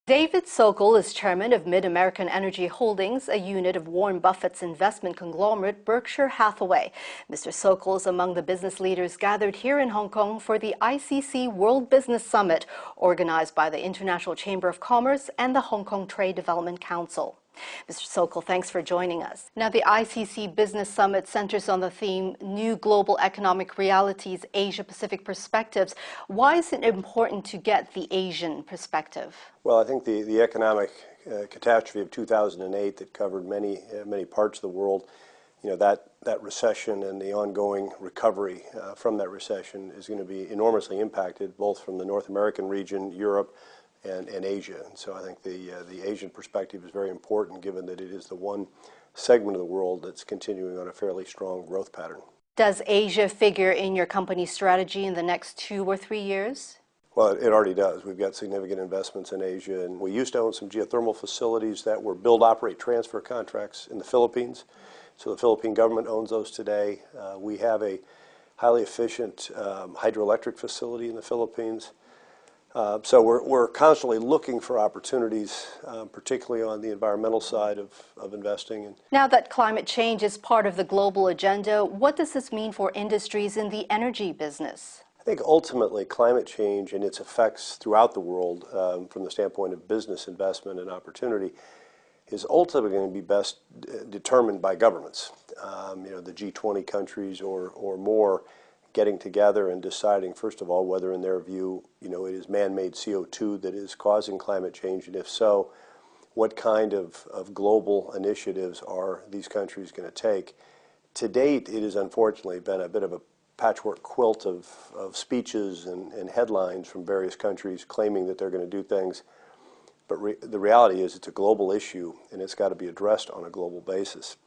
David Sokol is chairman of Mid-American Energy Holdings, a unit of Warren Buffett's investment conglomerate Berkshire Hathaway. Mr. Sokol is among the business leaders gathered here in Hong Kong for the ICC World Business Summit, organized by the International Chamber of Commerce and the Hong Kong Trade Development Council. Mr. Sokol, thanks for joining us. Now, the ICC Business Summit centers on the theme New Global Economic Realities, Asia-Pacific Perspectives. Why is it important to get the Asian perspective? Well, I think the economic catastrophe of 2008 that covered many parts of the world, that recession and the ongoing recovery from that recession is going to be enormously impacted, both from the North American region, Europe, and Asia. And so I think the Asian perspective is very important, given that it is the one segment of the world that's continuing on a fairly strong growth pattern. Does Asia figure in your company's strategy in the next 2 or 3 years? Well, it already does. We've got significant investments in Asia, and we used to own some geothermal facilities that were build, operate, transfer contracts in the Philippines. So the Philippine government owns those today. We have a highly efficient hydroelectric facility in the Philippines. So we're constantly looking for opportunities, particularly on the environmental side of investing. Now that climate change is part of the global agenda, what does this mean for industries in the energy business? I think ultimately climate change and its effects throughout the world, from the standpoint of business investment and opportunity, is ultimately going to be best determined by governments. The G20 countries or more getting together and deciding, first of all, whether in their view, it is man-made CO2 that is causing climate change, and if so, what kind of global initiatives are these countries going to take. To date, it has unfortunately been a bit of a patchwork quilt of speeches and headlines from various countries claiming that they're going to do things, but the reality is it's a global issue and it's got to be addressed on a global basis.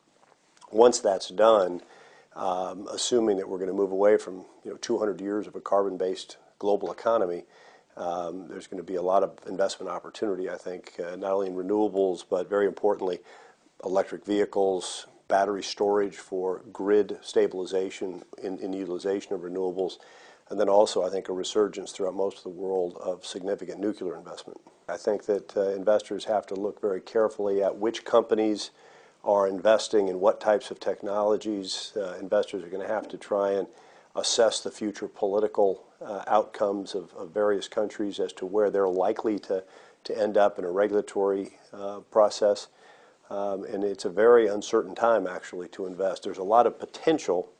Once that's done, assuming that we're going to move away from 200 years of a carbon-based global economy, there's going to be a lot of investment opportunity, I think, not only in renewables, but very importantly, electric vehicles, battery storage for grid stabilization in utilization of renewables, and then also, I think, a resurgence throughout most of the world of significant nuclear investment. I think that investors have to look very carefully at which companies are investing in what types of technologies. Investors are going to have to try and assess the future political outcomes of various countries as to where they're likely to end up in a regulatory process. And it's a very uncertain time, actually, to invest. There's a lot of potential,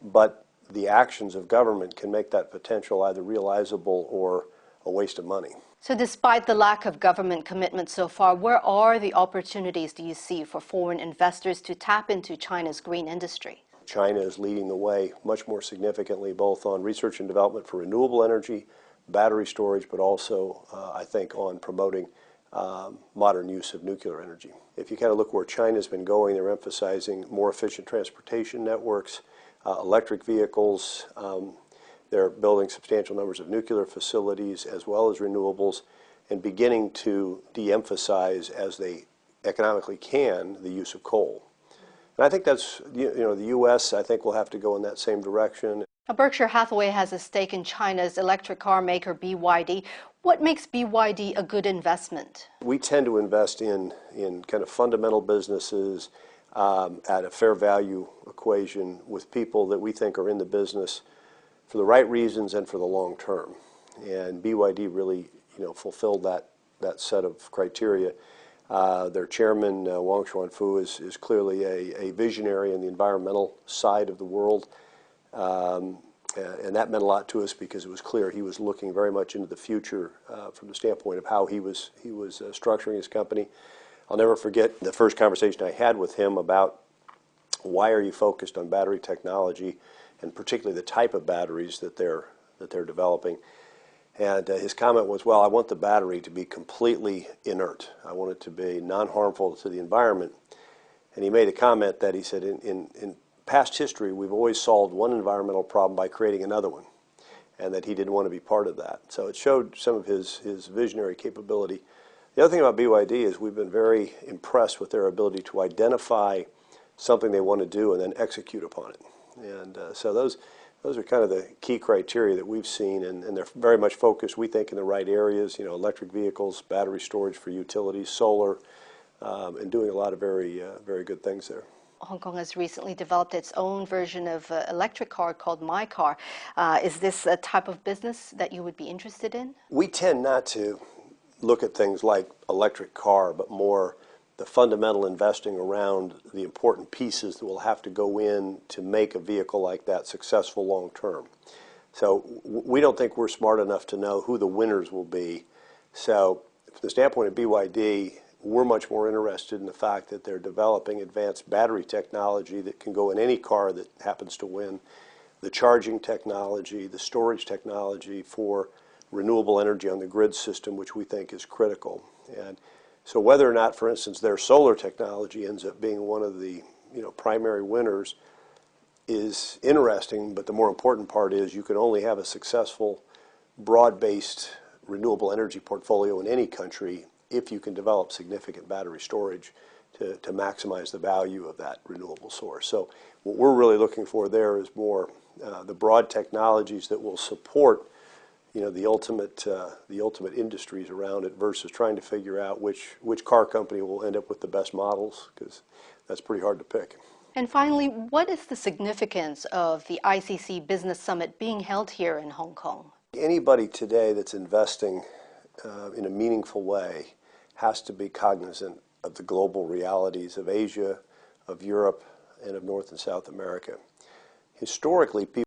but the actions of government can make that potential either realizable or a waste of money. So despite the lack of government commitment so far, where are the opportunities do you see for foreign investors to tap into China's green industry? China is leading the way much more significantly, both on research and development for renewable energy, battery storage, but also, I think, on promoting modern use of nuclear energy. If you kind of look where China's been going, they're emphasizing more efficient transportation networks, electric vehicles. They're building substantial numbers of nuclear facilities as well as renewables, and beginning to de-emphasize, as they economically can, the use of coal. And I think that's, the U.S., I think, will have to go in that same direction. Now, Berkshire Hathaway has a stake in China's electric car maker BYD. What makes BYD a good investment? We tend to invest in kind of fundamental businesses at a fair value equation with people that we think are in the business for the right reasons and for the long term. And BYD really, fulfilled that set of criteria. Their chairman, Wang Chuanfu, is clearly a visionary in the environmental side of the world. And that meant a lot to us because it was clear he was looking very much into the future from the standpoint of how he was structuring his company. I'll never forget the first conversation I had with him about why are you focused on battery technology, and particularly the type of batteries that they're developing. And his comment was, well, I want the battery to be completely inert. I want it to be non-harmful to the environment. And he made a comment that he said, in past history, we've always solved one environmental problem by creating another one, and that he didn't want to be part of that. So it showed some of his visionary capability. The other thing about BYD is we've been very impressed with their ability to identify something they want to do and then execute upon it. And so Those are kind of the key criteria that we've seen, and they're very much focused, we think, in the right areas, you know, electric vehicles, battery storage for utilities, solar, and doing a lot of very good things there. Hong Kong has recently developed its own version of electric car called My Car. Is this a type of business that you would be interested in? We tend not to look at things like electric car, but more the fundamental investing around the important pieces that will have to go in to make a vehicle like that successful long term. So we don't think we're smart enough to know who the winners will be. So from the standpoint of BYD, we're much more interested in the fact that they're developing advanced battery technology that can go in any car that happens to win, the charging technology, the storage technology for renewable energy on the grid system, which we think is critical. And so whether or not, for instance, their solar technology ends up being one of the primary winners is interesting, but the more important part is you can only have a successful, broad-based renewable energy portfolio in any country if you can develop significant battery storage to maximize the value of that renewable source. So what we're really looking for there is more the broad technologies that will support the ultimate industries around it versus trying to figure out which car company will end up with the best models, because that's pretty hard to pick. And finally, what is the significance of the ICC Business Summit being held here in Hong Kong? Anybody today that's investing in a meaningful way has to be cognizant of the global realities of Asia, of Europe, and of North and South America. Historically, people